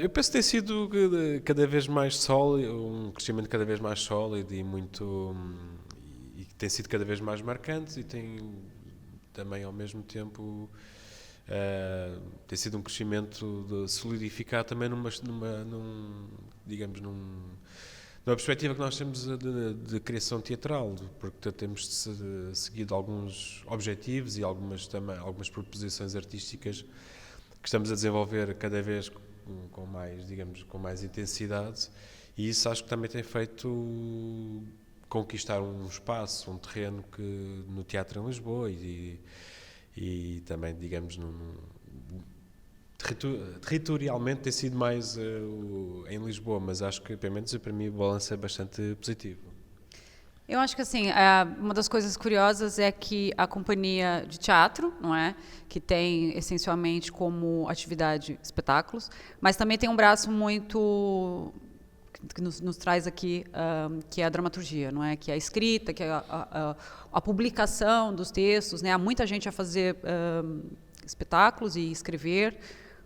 Eu penso que tem sido cada vez mais sólido, um crescimento cada vez mais sólido e que tem sido cada vez mais marcante e tem também ao mesmo tempo tem sido um crescimento de solidificar também digamos, numa perspectiva que nós temos de criação teatral, porque temos seguido alguns objetivos e algumas proposições artísticas que estamos a desenvolver cada vez com mais, digamos, com mais intensidade, e isso acho que também tem feito conquistar um espaço, um terreno que no teatro em Lisboa e também, digamos, territorialmente tem sido mais em Lisboa, mas acho que, pelo menos para mim, o balanço é bastante positivo. Eu acho que assim, uma das coisas curiosas é que a companhia de teatro, não é, que tem essencialmente como atividade espetáculos, mas também tem um braço muito que nos traz aqui, que é a dramaturgia, não é, que é a escrita, que é a publicação dos textos, né? Há muita gente a fazer espetáculos e escrever,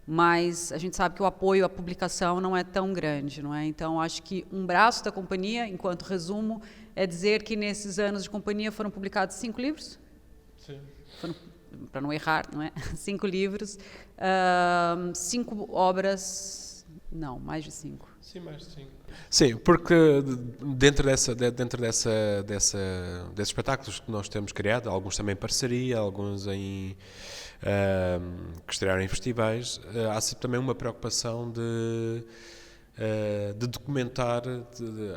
mas a gente sabe que o apoio à publicação não é tão grande, não é? Então acho que um braço da companhia, enquanto resumo, é dizer que nesses anos de companhia foram publicados 5 livros. Sim. Para não errar, não é? 5 livros, 5 obras, não, mais de 5. Sim, mais de 5. Sim, porque desses espetáculos que nós temos criado, alguns também em parceria, alguns que estrearam em festivais, há sempre também uma preocupação de documentar,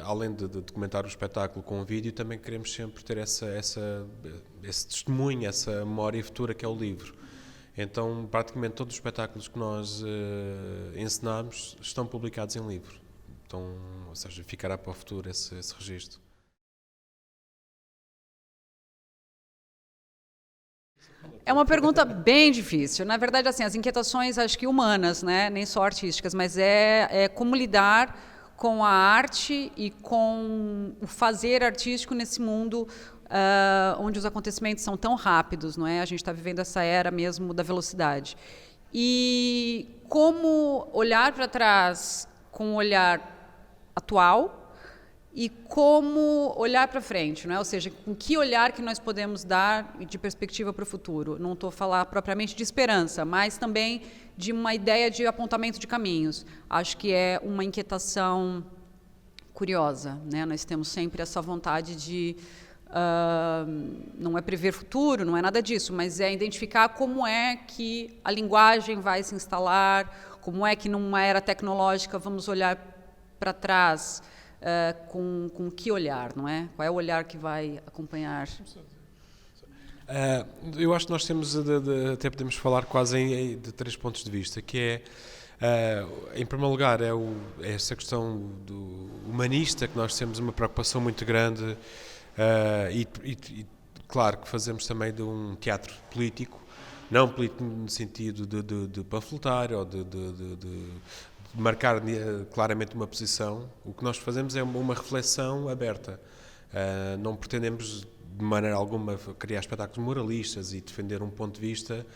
além de documentar o espetáculo com o vídeo, também queremos sempre ter esse testemunho, essa memória futura que é o livro. Então, praticamente todos os espetáculos que nós encenamos estão publicados em livro. Então, ou seja, ficará para o futuro esse registro. É uma pergunta bem difícil. Na verdade, assim, as inquietações, acho que humanas, né? Nem só artísticas, mas é como lidar com a arte e com o fazer artístico nesse mundo onde os acontecimentos são tão rápidos, não é? A gente está vivendo essa era mesmo da velocidade. E como olhar para trás com um olhar atual e como olhar para frente, não é? Ou seja, com que olhar que nós podemos dar de perspectiva para o futuro. Não estou a falar propriamente de esperança, mas também de uma ideia de apontamento de caminhos. Acho que é uma inquietação curiosa, né? Nós temos sempre essa vontade de não é prever futuro, não é nada disso, mas é identificar como é que a linguagem vai se instalar, como é que numa era tecnológica vamos olhar para trás com que olhar, não é? Qual é o olhar que vai acompanhar? Eu acho que nós temos, até podemos falar quase de 3 pontos de vista, que em primeiro lugar, é essa questão do humanista, que nós temos uma preocupação muito grande e claro que fazemos também de um teatro político, não político no sentido de panfletar ou de marcar claramente uma posição. O que nós fazemos é uma reflexão aberta. Não pretendemos de maneira alguma criar espetáculos moralistas e defender um ponto de vista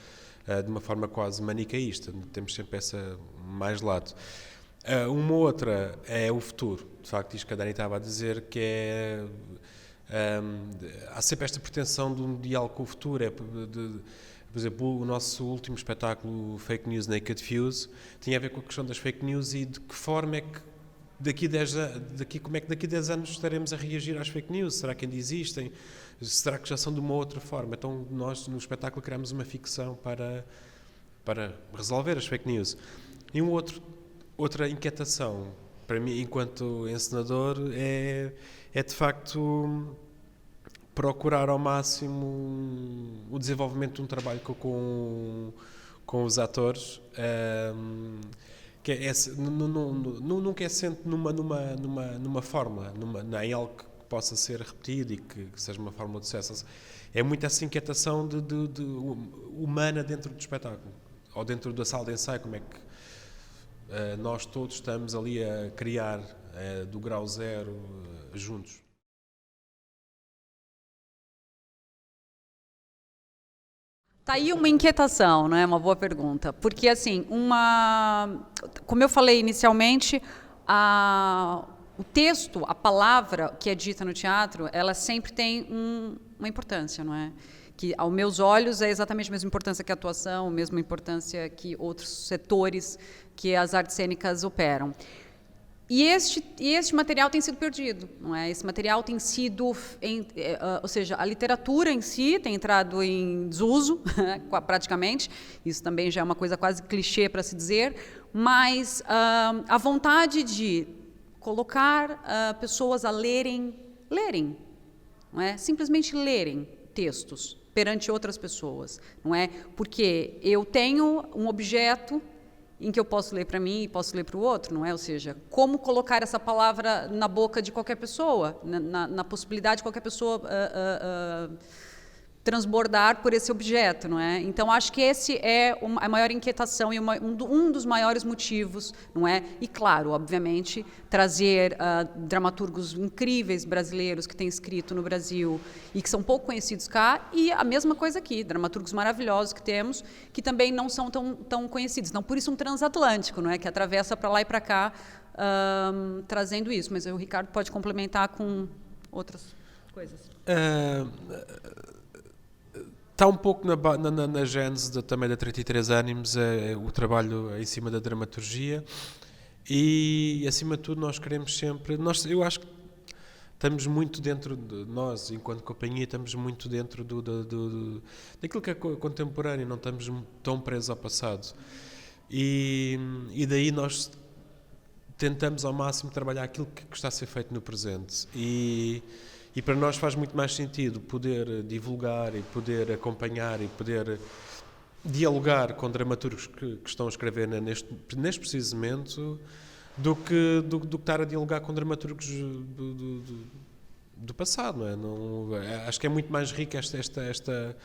de uma forma quase manicaísta. Temos sempre essa mais lado. Uma outra é o futuro. De facto, isto que a Dani estava a dizer, que é há sempre esta pretensão de um diálogo com o futuro. Por exemplo, o nosso último espetáculo, Fake News Naked Fuse, tinha a ver com a questão das fake news e de que forma é que como é que daqui a 10 anos estaremos a reagir às fake news? Será que ainda existem? Será que já são de uma outra forma? Então nós no espetáculo criamos uma ficção para resolver as fake news. E outra inquietação para mim enquanto encenador é de facto procurar ao máximo o desenvolvimento de um trabalho com os atores, que nunca é sempre numa fórmula, em algo que possa ser repetido e que seja uma fórmula de sucesso. É muito essa inquietação de humana dentro do espetáculo, ou dentro da sala de ensaio, como é que nós todos estamos ali a criar do grau zero juntos. Tá aí uma inquietação, né? Uma boa pergunta. Porque, assim, como eu falei inicialmente, o texto, a palavra que é dita no teatro, ela sempre tem uma importância, não é? Que, aos meus olhos, é exatamente a mesma importância que a atuação, a mesma importância que outros setores que as artes cênicas operam. E este material tem sido perdido, não é? Esse material tem sido, ou seja, a literatura em si tem entrado em desuso, praticamente. Isso também já é uma coisa quase clichê para se dizer, mas a vontade de colocar pessoas a lerem, não é? Simplesmente lerem textos perante outras pessoas, não é? Porque eu tenho um objeto em que eu posso ler para mim e posso ler para o outro, não é? Ou seja, como colocar essa palavra na boca de qualquer pessoa, na possibilidade de qualquer pessoa transbordar por esse objeto, não é? Então, acho que esse é a maior inquietação e um dos maiores motivos, não é? E, claro, obviamente, trazer dramaturgos incríveis brasileiros que têm escrito no Brasil e que são pouco conhecidos cá, e a mesma coisa aqui, dramaturgos maravilhosos que temos, que também não são tão conhecidos. Então, por isso um transatlântico, não é? Que atravessa para lá e para cá, trazendo isso. Mas o Ricardo pode complementar com outras coisas. Está um pouco na gênese também da 33 Ânimos, o trabalho em cima da dramaturgia e, acima de tudo, nós queremos sempre... eu acho que estamos muito dentro de nós, enquanto companhia, estamos muito dentro daquilo que é contemporâneo, não estamos tão presos ao passado. E daí nós tentamos ao máximo trabalhar aquilo que está a ser feito no presente. E para nós faz muito mais sentido poder divulgar e poder acompanhar e poder dialogar com dramaturgos que estão a escrever neste preciso momento do que estar a dialogar com dramaturgos do passado, não é? Acho que é muito mais rica esta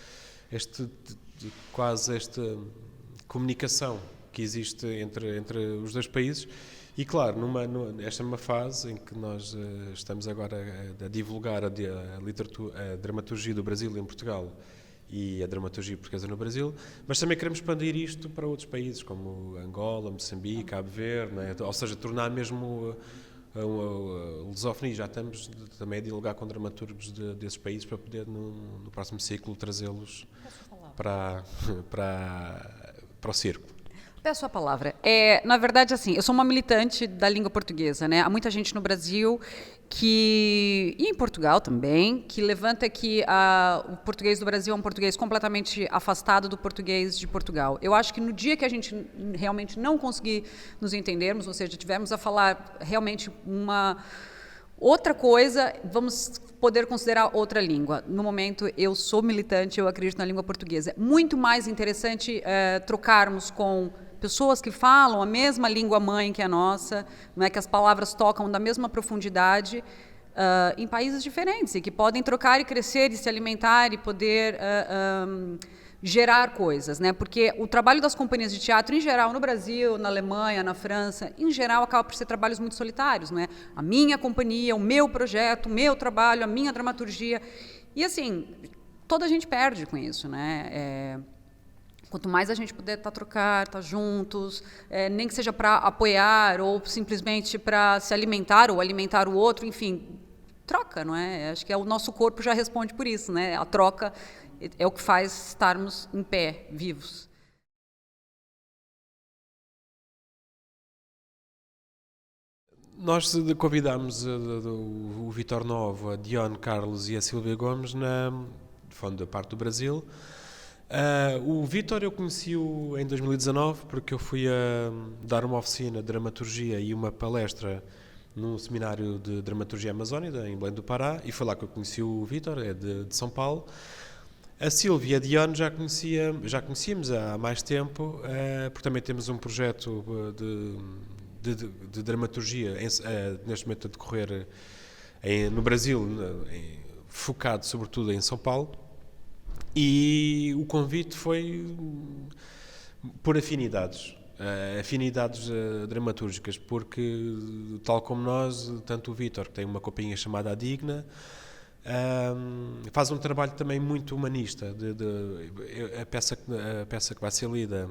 comunicação que existe entre os dois países. E, claro, esta é uma fase em que nós estamos agora a divulgar a dramaturgia do Brasil em Portugal e a dramaturgia portuguesa no Brasil, mas também queremos expandir isto para outros países, como Angola, Moçambique, Cabo Verde, não é? Ou seja, tornar mesmo a lusofonia. Já estamos também a dialogar com dramaturgos desses países para poder, no próximo ciclo, trazê-los para o circo. Peço a palavra. Na verdade, assim, eu sou uma militante da língua portuguesa, né? Há muita gente no Brasil e em Portugal também, que levanta que o português do Brasil é um português completamente afastado do português de Portugal. Eu acho que no dia que a gente realmente não conseguir nos entendermos, ou seja, tivermos a falar realmente uma outra coisa, vamos poder considerar outra língua. No momento, eu sou militante, eu acredito na língua portuguesa. É muito mais interessante trocarmos com pessoas que falam a mesma língua mãe que a nossa, não é, que as palavras tocam da mesma profundidade, em países diferentes, e que podem trocar e crescer e se alimentar e poder gerar coisas, né? Porque o trabalho das companhias de teatro, em geral, no Brasil, na Alemanha, na França, em geral, acaba por ser trabalhos muito solitários, não é? A minha companhia, o meu projeto, o meu trabalho, a minha dramaturgia. E, assim, toda a gente perde com isso, né? Quanto mais a gente puder trocar, estar juntos, nem que seja para apoiar ou simplesmente para se alimentar ou alimentar o outro, enfim, troca, não é? Acho que o nosso corpo já responde por isso, né? A troca é o que faz estarmos em pé, vivos. Nós convidámos o Vítor Novo, a Dione Carlos e a Silvia Gomes da parte do Brasil. O Vítor eu conheci-o em 2019 porque eu fui a dar uma oficina de dramaturgia e uma palestra num seminário de dramaturgia amazónica em Belém do Pará, e foi lá que eu conheci o Vítor, é de São Paulo. A Silvia e a Dione já conhecíamos há mais tempo, porque também temos um projeto de dramaturgia neste momento a decorrer no Brasil, focado sobretudo em São Paulo. E o convite foi por afinidades dramatúrgicas, porque, tal como nós, tanto o Vítor, que tem uma companhia chamada A Digna, Faz um trabalho também muito humanista. A peça que vai ser lida,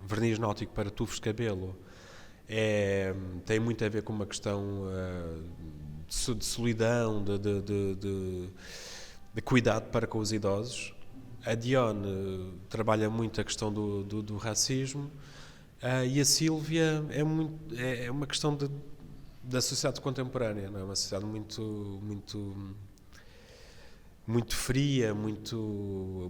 Verniz Náutico para Tufos de Cabelo, tem muito a ver com uma questão de solidão, de cuidado para com os idosos. A Dione trabalha muito a questão do racismo, e a Sílvia é uma questão da sociedade contemporânea, não é? Uma sociedade muito fria, muito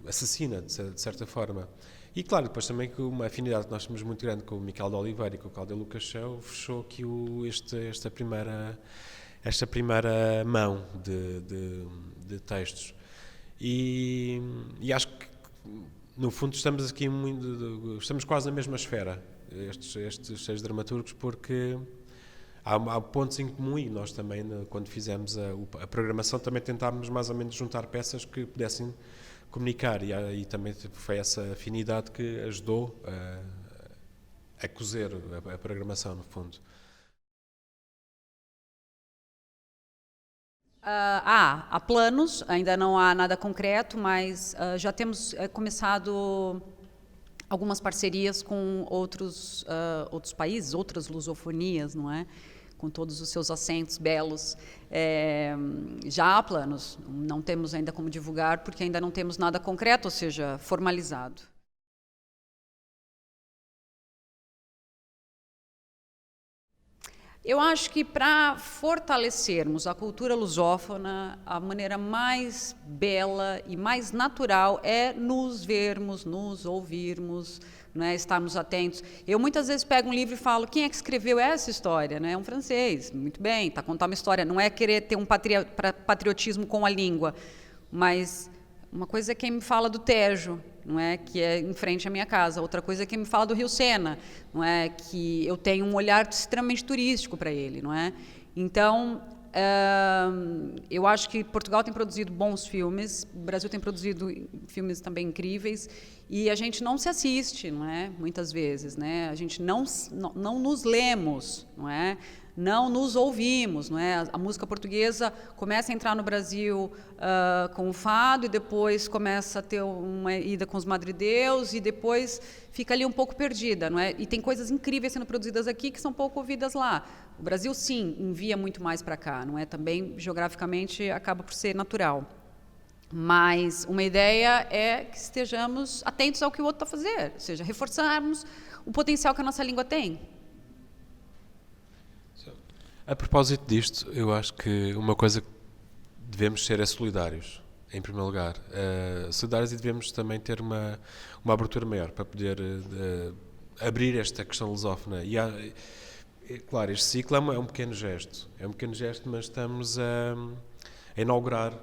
assassina, de certa forma. E claro, depois também que uma afinidade que nós temos muito grande com o Miquel de Oliveira e com o Cláudio Lucas Chão fechou aqui esta primeira mão de textos. E acho que, no fundo, estamos aqui estamos quase na mesma esfera, estes 6 dramaturgos, porque há pontos em comum, e nós também, quando fizemos a programação, também tentámos mais ou menos juntar peças que pudessem comunicar, e também foi essa afinidade que ajudou a cozer a programação, no fundo. Há planos, ainda não há nada concreto, mas já temos começado algumas parcerias com outros países, outras lusofonias, não é? Com todos os seus acentos belos. Já há planos, não temos ainda como divulgar, porque ainda não temos nada concreto, ou seja, formalizado. Eu acho que para fortalecermos a cultura lusófona, a maneira mais bela e mais natural é nos vermos, nos ouvirmos, né, estarmos atentos. Eu muitas vezes pego um livro e falo, quem é que escreveu essa história? Né? É um francês, muito bem, está contando uma história. Não é querer ter um patriotismo com a língua, mas uma coisa é quem me fala do Tejo, não é, que é em frente à minha casa. Outra coisa é quem me fala do Rio Sena, não é, que eu tenho um olhar extremamente turístico para ele, não é? Então, eu acho que Portugal tem produzido bons filmes, o Brasil tem produzido filmes também incríveis, e a gente não se assiste, não é? Muitas vezes, né? A gente não nos lemos, não é? Não nos ouvimos, não é? A música portuguesa começa a entrar no Brasil com o fado, e depois começa a ter uma ida com os madrideus, e depois fica ali um pouco perdida, não é? E tem coisas incríveis sendo produzidas aqui que são pouco ouvidas lá. O Brasil, sim, envia muito mais para cá, não é? Também, geograficamente, acaba por ser natural. Mas uma ideia é que estejamos atentos ao que o outro está fazendo, ou seja, reforçarmos o potencial que a nossa língua tem. A propósito disto, eu acho que uma coisa que devemos ser é solidários, em primeiro lugar. Solidários, e devemos também ter uma abertura maior para poder abrir esta questão lusófona. E claro, este ciclo é um pequeno gesto. É um pequeno gesto, mas estamos a inaugurar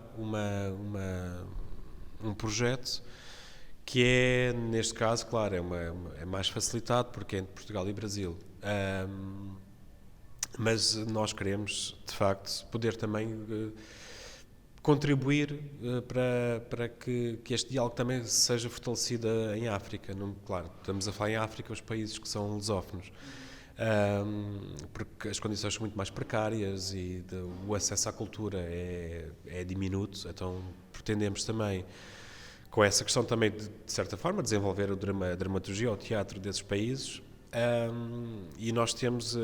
um projeto que é, neste caso, claro, é mais facilitado porque é entre Portugal e Brasil. Mas nós queremos, de facto, poder também contribuir para que este diálogo também seja fortalecido em África. Claro, estamos a falar em África, os países que são lusófonos, porque as condições são muito mais precárias e o acesso à cultura é diminuto, então pretendemos também, com essa questão também, de certa forma, desenvolver a dramaturgia ou o teatro desses países. E nós estamos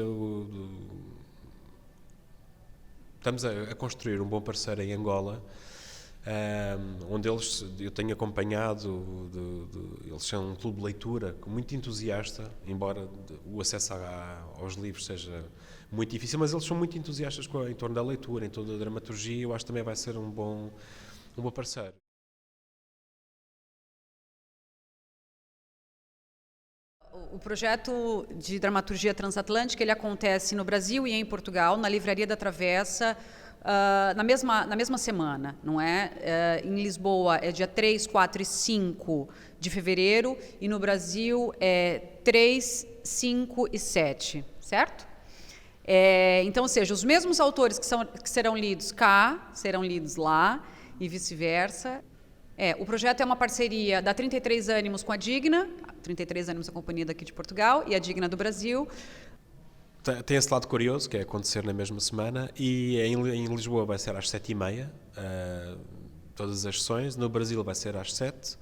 a construir um bom parceiro em Angola, onde eu tenho acompanhado, eles são um clube de leitura muito entusiasta, embora o acesso aos livros seja muito difícil, mas eles são muito entusiastas em torno da leitura, em torno da dramaturgia. Eu acho que também vai ser um bom parceiro. O projeto de dramaturgia transatlântica, ele acontece no Brasil e em Portugal, na Livraria da Travessa, na mesma semana, não é? Em Lisboa é dia 3, 4 e 5 de fevereiro, e no Brasil é 3, 5 e 7, certo? Então, ou seja, os mesmos autores que serão lidos cá, serão lidos lá, e vice-versa. O projeto é uma parceria da 33 Ânimos com a Digna, 33 Ânimos é a companhia daqui de Portugal, e a Digna do Brasil. tem esse lado curioso, que é acontecer na mesma semana, e em Lisboa vai ser às 7h30, todas as sessões. No Brasil vai ser às 7h,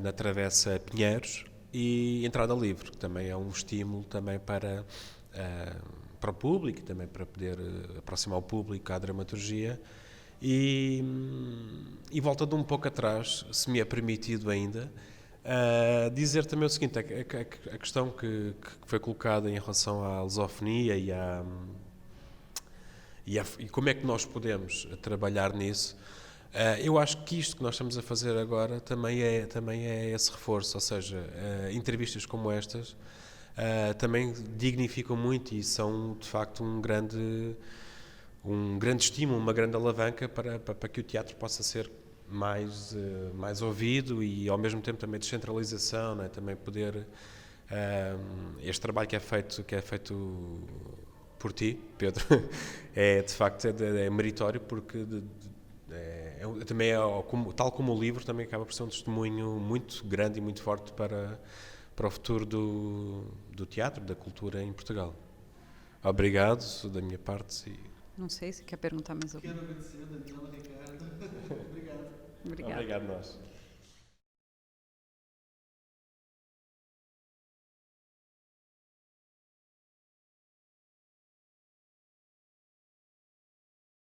na Travessa Pinheiros, e entrada livre, que também é um estímulo também para o público, também para poder aproximar o público à dramaturgia. E voltando um pouco atrás, se me é permitido ainda, dizer também o seguinte: a questão que foi colocada em relação à lusofonia e como é que nós podemos trabalhar nisso. Eu acho que isto que nós estamos a fazer agora também é esse reforço, ou seja, entrevistas como estas também dignificam muito e são de facto um grande estímulo, uma grande alavanca para que o teatro possa ser mais ouvido e ao mesmo tempo também descentralização, não é? Também poder este trabalho que é feito por ti, Pedro, de facto é meritório, porque também tal como o livro também acaba por ser um testemunho muito grande e muito forte para o futuro do teatro, da cultura em Portugal. Obrigado da minha parte. Não sei se quer perguntar mais alguma coisa. Quero agradecer, Daniela, Ricardo. Obrigado. Obrigada. Obrigado nós.